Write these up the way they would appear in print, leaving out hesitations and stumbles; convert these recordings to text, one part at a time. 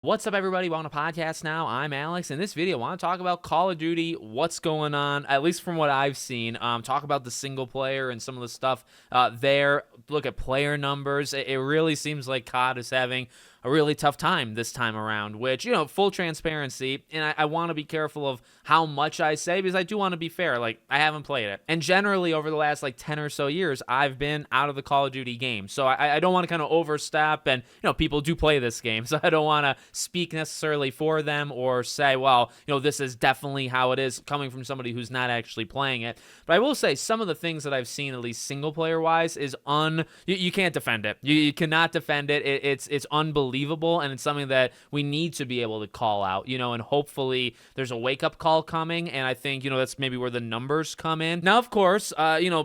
What's up, everybody? Welcome to podcast now. I'm Alex. In this video, I want to talk about Call of Duty, what's going on, at least from what I've seen. Talk about the single player and some of the stuff there. Look at player numbers. It really seems like COD is having a really tough time this time around, which, full transparency, and I want to be careful of how much I say because I do want to be fair. Like, I haven't played it. And generally, over the last, 10 or so years, I've been out of the Call of Duty game. So I don't want to kind of overstep, and, people do play this game, so I don't want to speak necessarily for them or say, well, this is definitely how it is coming from somebody who's not actually playing it. But I will say some of the things that I've seen, at least single player wise, is you can't defend it. You cannot defend it. It's unbelievable, and it's something that we need to be able to call out, and hopefully there's a wake-up call coming, and I think, that's maybe where the numbers come in. Now, of course,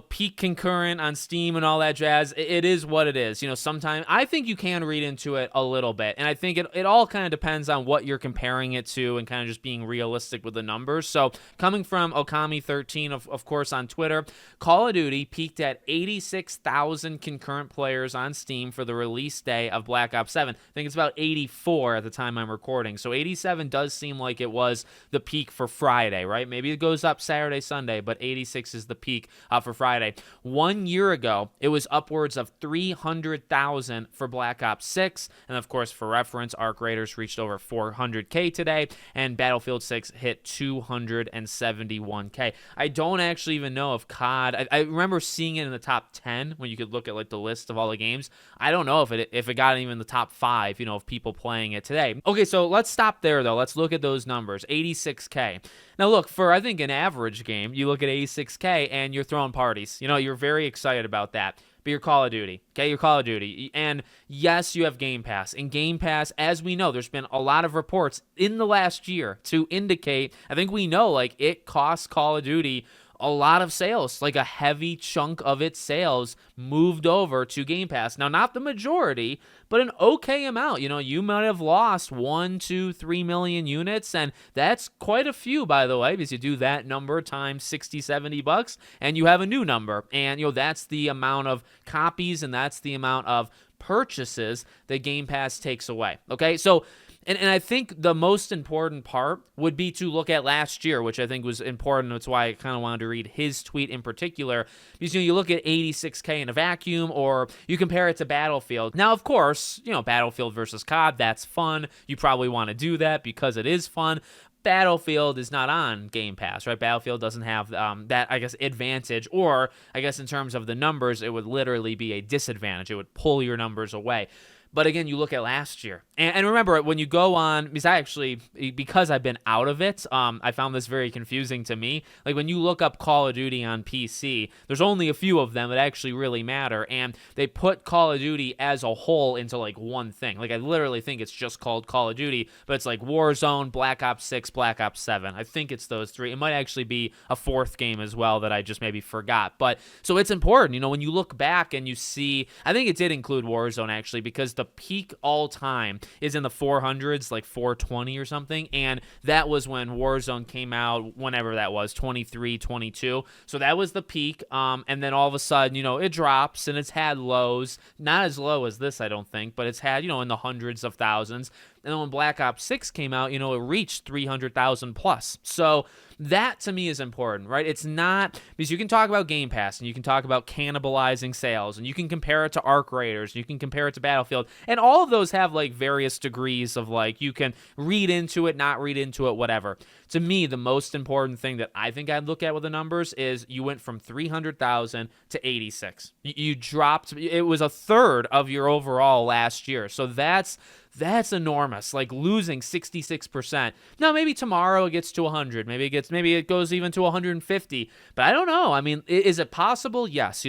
peak concurrent on Steam and all that jazz, it is what it is. Sometimes I think you can read into it a little bit, and I think it all kind of depends on what you're comparing it to and kind of just being realistic with the numbers. So coming from Okami13, of course, on Twitter, Call of Duty peaked at 86,000 concurrent players on Steam for the release day of Black Ops 7. I think it's about 84 at the time I'm recording. So 87 does seem like it was the peak for Friday, right? Maybe it goes up Saturday, Sunday, but 86 is the peak for Friday. 1 year ago, it was upwards of 300,000 for Black Ops 6. And of course, for reference, Arc Raiders reached over 400K today, and Battlefield 6 hit 271K. I don't actually even know if COD, I remember seeing it in the top 10 when you could look at the list of all the games. I don't know if it got even the top 5, of people playing it today. Okay, so let's stop there though. Let's look at those numbers. 86K. Now look, for I think an average game, you look at 86K and you're throwing parties. You're very excited about that. But you're Call of Duty, okay? You're Call of Duty. And yes, you have Game Pass. In Game Pass, as we know, there's been a lot of reports in the last year to indicate, I think we know, it costs Call of Duty a lot of sales, a heavy chunk of its sales moved over to Game Pass. Now, not the majority, but an okay amount. You might have lost 1, 2, 3 million units, and that's quite a few, by the way, because you do that number times 60, 70 bucks, and you have a new number. And, that's the amount of copies, and that's the amount of purchases that Game Pass takes away. Okay, so And I think the most important part would be to look at last year, which I think was important. That's why I kind of wanted to read his tweet in particular. Because, you look at 86K in a vacuum, or you compare it to Battlefield. Now, of course, Battlefield versus COD, that's fun. You probably want to do that because it is fun. Battlefield is not on Game Pass, right? Battlefield doesn't have that, I guess, advantage, or I guess in terms of the numbers, it would literally be a disadvantage. It would pull your numbers away. But again, you look at last year. And remember, when you go on, because I've been out of it, I found this very confusing to me. When you look up Call of Duty on PC, there's only a few of them that actually really matter. And they put Call of Duty as a whole into one thing. I literally think it's just called Call of Duty, but it's Warzone, Black Ops 6, Black Ops 7. I think it's those three. It might actually be a fourth game as well that I just maybe forgot. But so it's important, when you look back and you see, I think it did include Warzone actually, because the peak all time is in the 400s, 420 or something, and that was when Warzone came out, whenever that was, 23, 22. So that was the peak, and then all of a sudden, it drops, and it's had lows, not as low as this, I don't think, but it's had, in the hundreds of thousands. And then when Black Ops 6 came out, it reached 300,000 plus. So that to me is important, right? It's not, because you can talk about Game Pass and you can talk about cannibalizing sales, and you can compare it to Arc Raiders, and you can compare it to Battlefield, and all of those have various degrees of you can read into it, not read into it, whatever. To me, the most important thing that I think I'd look at with the numbers is you went from 300,000 to 86. You dropped, it was a third of your overall last year. So that's enormous, losing 66%. Now, maybe tomorrow it gets to 100. Maybe it goes even to 150. But I don't know. I mean, is it possible? Yes.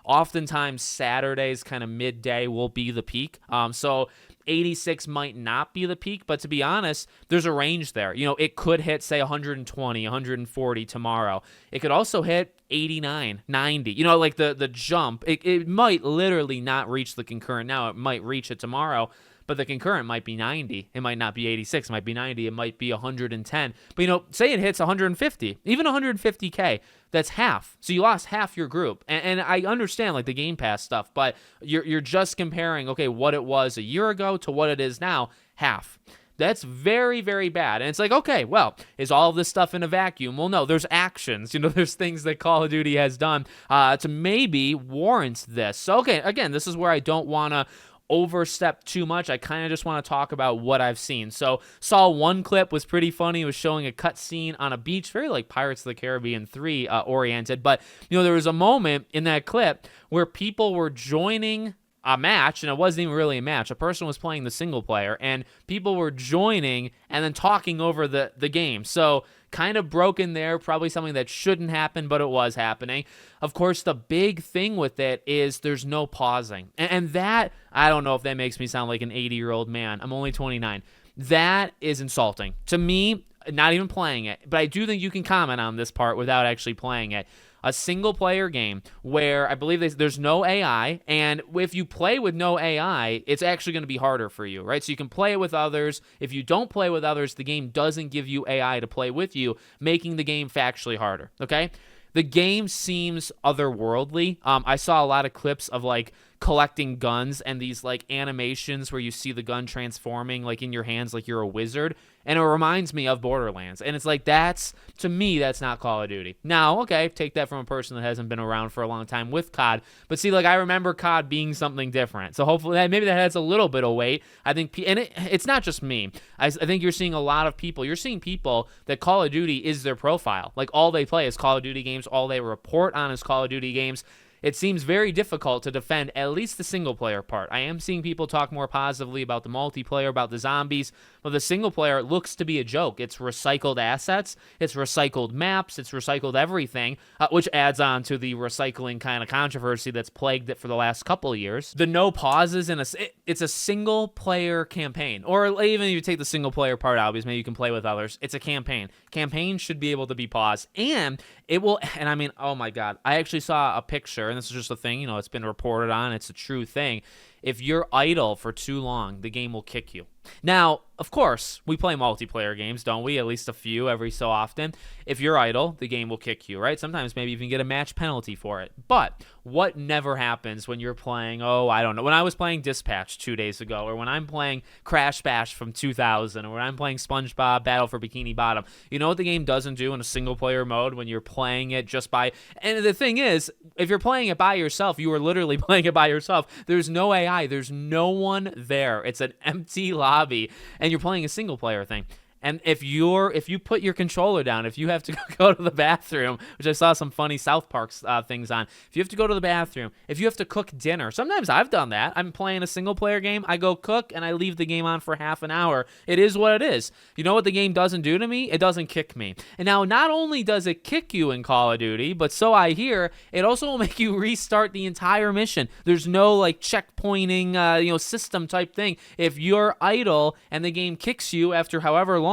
Oftentimes Saturdays, kind of midday, will be the peak. So 86 might not be the peak, but to be honest, there's a range there. It could hit, say, 120, 140 tomorrow. It could also hit 89, 90. The jump, it might literally not reach the concurrent now. It might reach it tomorrow. But the concurrent might be 90. It might not be 86. It might be 90. It might be 110. But, say it hits 150, even 150K. That's half. So you lost half your group. And I understand, the Game Pass stuff, but you're just comparing, okay, what it was a year ago to what it is now, half. That's very, very bad. And it's like, okay, well, is all of this stuff in a vacuum? Well, no, there's actions. There's things that Call of Duty has done to maybe warrant this. So, okay, again, this is where I don't want to overstep too much. I kind of just want to talk about what I've seen. So saw one clip, was pretty funny. It was showing a cutscene on a beach, very like Pirates of the Caribbean 3 oriented. But, there was a moment in that clip where people were joining a match, and it wasn't even really a match. A person was playing the single player, and people were joining and then talking over the game. So kind of broken there, probably something that shouldn't happen, but it was happening. Of course, the big thing with it is there's no pausing. And that, I don't know if that makes me sound like an 80-year-old man. I'm only 29. That is insulting. To me, not even playing it, but I do think you can comment on this part without actually playing it. A single-player game where I believe there's no AI, and if you play with no AI, it's actually going to be harder for you, right? So you can play it with others. If you don't play with others, the game doesn't give you AI to play with you, making the game factually harder, okay? The game seems otherworldly. I saw a lot of clips of, like, collecting guns and these, like, animations where you see the gun transforming, like, in your hands like you're a wizard. And it reminds me of Borderlands. And it's like, to me, that's not Call of Duty. Now, okay, take that from a person that hasn't been around for a long time with COD. But see, like, I remember COD being something different. So hopefully, maybe that has a little bit of weight. I think, and it's not just me. I think you're seeing a lot of people. You're seeing people that Call of Duty is their profile. Like, all they play is Call of Duty games. All they report on is Call of Duty games. It seems very difficult to defend at least the single-player part. I am seeing people talk more positively about the multiplayer, about the zombies, but the single-player looks to be a joke. It's recycled assets, it's recycled maps, it's recycled everything, which adds on to the recycling kind of controversy that's plagued it for the last couple of years. The no pauses, it's a single-player campaign, or even if you take the single-player part out, because maybe you can play with others, it's a campaign. Campaigns should be able to be paused, and it will, and I mean, oh my God, I actually saw a picture, and this is just a thing, it's been reported on, it's a true thing. If you're idle for too long, the game will kick you. Now, of course, we play multiplayer games, don't we? At least a few every so often. If you're idle, the game will kick you, right? Sometimes maybe even get a match penalty for it. But what never happens when you're playing, I don't know, when I was playing Dispatch 2 days ago, or when I'm playing Crash Bash from 2000, or when I'm playing SpongeBob Battle for Bikini Bottom, you know what the game doesn't do in a single-player mode when you're playing it just by... And the thing is, if you're playing it by yourself, you are literally playing it by yourself. There's no AI. There's no one there. It's an empty lobby, and you're playing a single-player thing. And if you put your controller down, if you have to go to the bathroom, which I saw some funny South Park things on, if you have to go to the bathroom, if you have to cook dinner, sometimes I've done that. I'm playing a single-player game, I go cook, and I leave the game on for half an hour. It is what it is. You know what the game doesn't do to me? It doesn't kick me. And now, not only does it kick you in Call of Duty, but so I hear, it also will make you restart the entire mission. There's no, like, checkpointing, system type thing. If you're idle and the game kicks you after however long,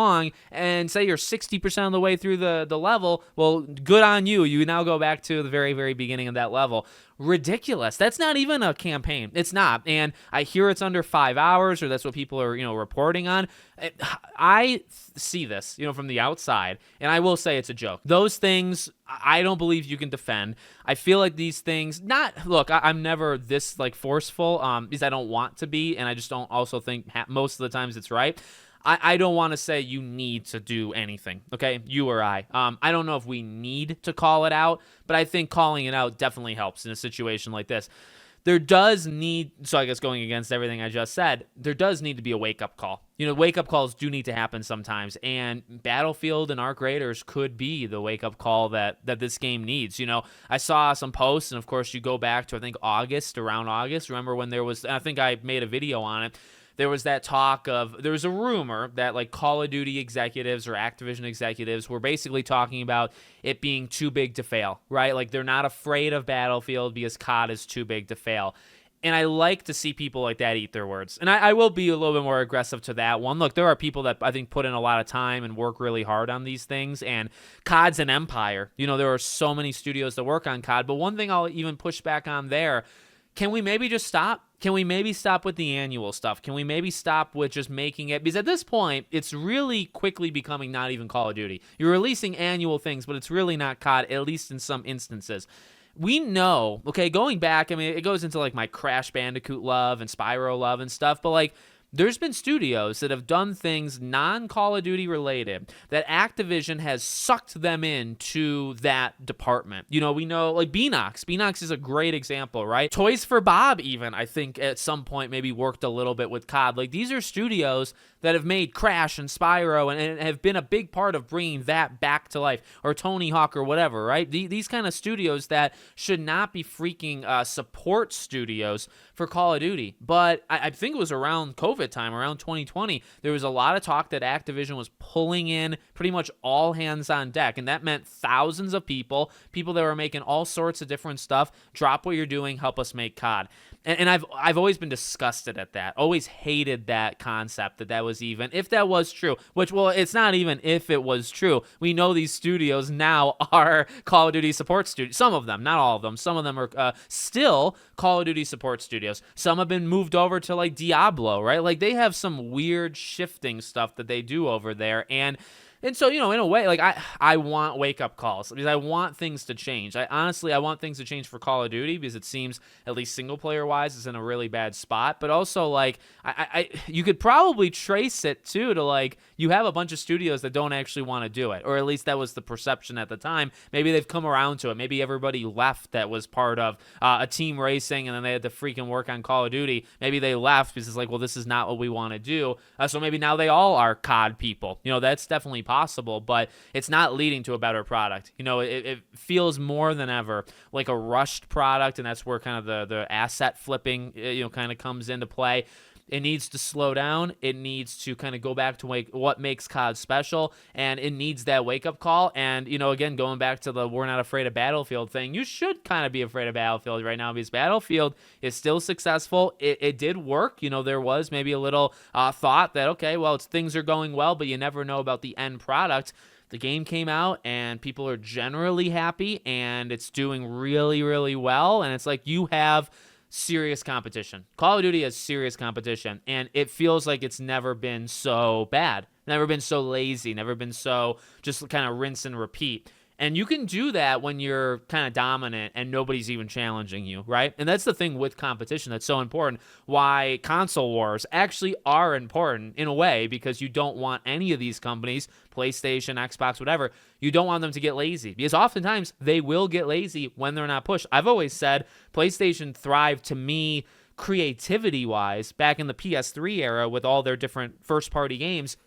and say you're 60% of the way through the level, well, good on you. You now go back to the very, very beginning of that level. Ridiculous. That's not even a campaign. It's not. And I hear it's under 5 hours, or that's what people are, reporting on. I see this, from the outside, and I will say it's a joke. Those things, I don't believe you can defend. I feel like these things, I'm never this, forceful, because I don't want to be, and I just don't also think most of the times it's right. I don't want to say you need to do anything, okay? You or I. I don't know if we need to call it out, but I think calling it out definitely helps in a situation like this. There does need, so I guess going against everything I just said, there does need to be a wake-up call. Wake-up calls do need to happen sometimes, and Battlefield and Arc Raiders could be the wake-up call that this game needs. I saw some posts, and of course you go back to, I think, around August. Remember when there was, I think I made a video on it, there was that talk of, there was a rumor that like Call of Duty executives or Activision executives were basically talking about it being too big to fail, right? Like they're not afraid of Battlefield because COD is too big to fail. And I like to see people like that eat their words. And I will be a little bit more aggressive to that one. Look, there are people that I think put in a lot of time and work really hard on these things. And COD's an empire. There are so many studios that work on COD. But one thing I'll even push back on there, can we maybe just stop? Can we maybe stop with the annual stuff? Can we maybe stop with just making it? Because at this point, it's really quickly becoming not even Call of Duty. You're releasing annual things, but it's really not COD, at least in some instances. We know, okay, going back, I mean, it goes into like my Crash Bandicoot love and Spyro love and stuff, but like there's been studios that have done things non-Call of Duty related that Activision has sucked them into that department. You know, we know like Beanox. Beanox is a great example, right? Toys for Bob even, I think at some point maybe worked a little bit with COD. Like these are studios that have made Crash and Spyro and have been a big part of bringing that back to life, or Tony Hawk or whatever, right? These kind of studios that should not be freaking support studios for Call of Duty. But I think it was around COVID time, around 2020, there was a lot of talk that Activision was pulling in pretty much all hands on deck, and that meant thousands of people that were making all sorts of different stuff. Drop what you're doing, help us make COD. And I've always been disgusted at that. Always hated that concept that was even, if that was true, which, well, it's not even if it was true. We know these studios now are Call of Duty support studios. Some of them, not all of them. Some of them are still Call of Duty support studios. Some have been moved over to like Diablo, right? Like they have some weird shifting stuff that they do over there. And so, you know, in a way, like I want wake-up calls because I want things to change. I want things to change for Call of Duty because it seems, at least single-player-wise, is in a really bad spot. But also, like, you could probably trace it, too, to, like, you have a bunch of studios that don't actually want to do it. Or at least that was the perception at the time. Maybe they've come around to it. Maybe everybody left that was part of a team racing and then they had to freaking work on Call of Duty. Maybe they left because it's like, well, this is not what we want to do. So maybe now they all are COD people. You know, that's definitely possible, but it's not leading to a better product. You know, it feels more than ever like a rushed product, and that's where kind of the asset flipping, you know, kind of comes into play. It needs to slow down. It needs to kind of go back to what makes COD special, and it needs that wake-up call. And, you know, again, going back to the we're not afraid of Battlefield thing, you should kind of be afraid of Battlefield right now because Battlefield is still successful. It did work. You know, there was maybe a little thought that, okay, well, things are going well, but you never know about the end product. The game came out, and people are generally happy, and it's doing really, really well. And it's like you have serious competition. Call of Duty has serious competition, and it feels like it's never been so bad, never been so lazy, never been so just kind of rinse and repeat. And you can do that when you're kind of dominant and nobody's even challenging you, right? And that's the thing with competition that's so important. Why console wars actually are important in a way, because you don't want any of these companies, PlayStation, Xbox, whatever, you don't want them to get lazy, because oftentimes they will get lazy when they're not pushed. I've always said PlayStation thrived, to me, creativity-wise back in the PS3 era with all their different first-party games,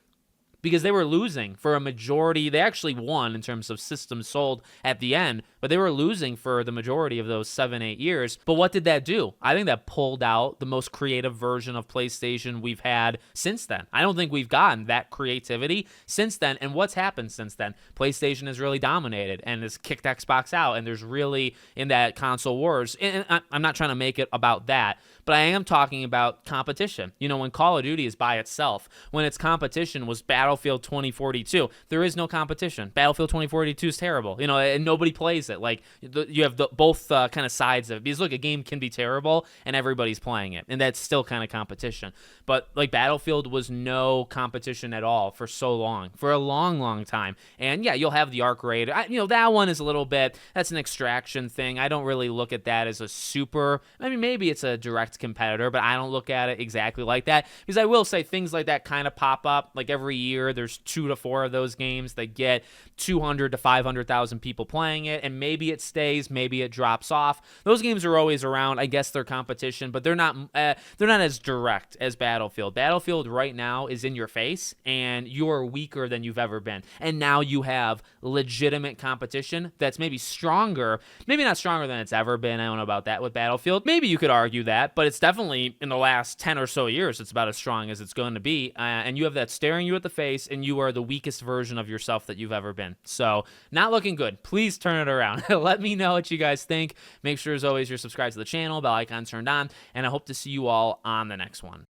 because they were losing for a majority. They actually won in terms of systems sold at the end, but they were losing for the majority of those 7-8 years. But what did that do? I think that pulled out the most creative version of PlayStation we've had since then. I don't think we've gotten that creativity since then. And what's happened since then? PlayStation has really dominated and has kicked Xbox out, and there's really in that console wars. And I'm not trying to make it about that, but I am talking about competition. You know, when Call of Duty is by itself, when its competition was Battlefield 2042, there is no competition. Battlefield 2042 is terrible, you know, and nobody plays it. Like, you have both kind of sides of it. Because, look, a game can be terrible and everybody's playing it, and that's still kind of competition. But, like, Battlefield was no competition at all for so long, for a long, long time. And, yeah, you'll have the Arc Raid. You know, that one is a little bit, that's an extraction thing. I don't really look at that as a super, I mean, maybe it's a direct competitor, but I don't look at it exactly like that, because I will say things like that kind of pop up. Like every year there's 2 to 4 of those games that get 200 to 500,000 people playing it, and maybe it stays, maybe it drops off. Those games are always around. I guess they're competition, but they're not as direct as Battlefield. Battlefield right now is in your face, and you're weaker than you've ever been, and now you have legitimate competition that's maybe stronger, maybe not stronger than it's ever been. I don't know about that with Battlefield. Maybe you could argue that, but it's definitely in the last 10 or so years, it's about as strong as it's going to be. And you have that staring you at the face, and you are the weakest version of yourself that you've ever been. So not looking good. Please turn it around. Let me know what you guys think. Make sure, as always, you're subscribed to the channel, bell icon turned on, and I hope to see you all on the next one.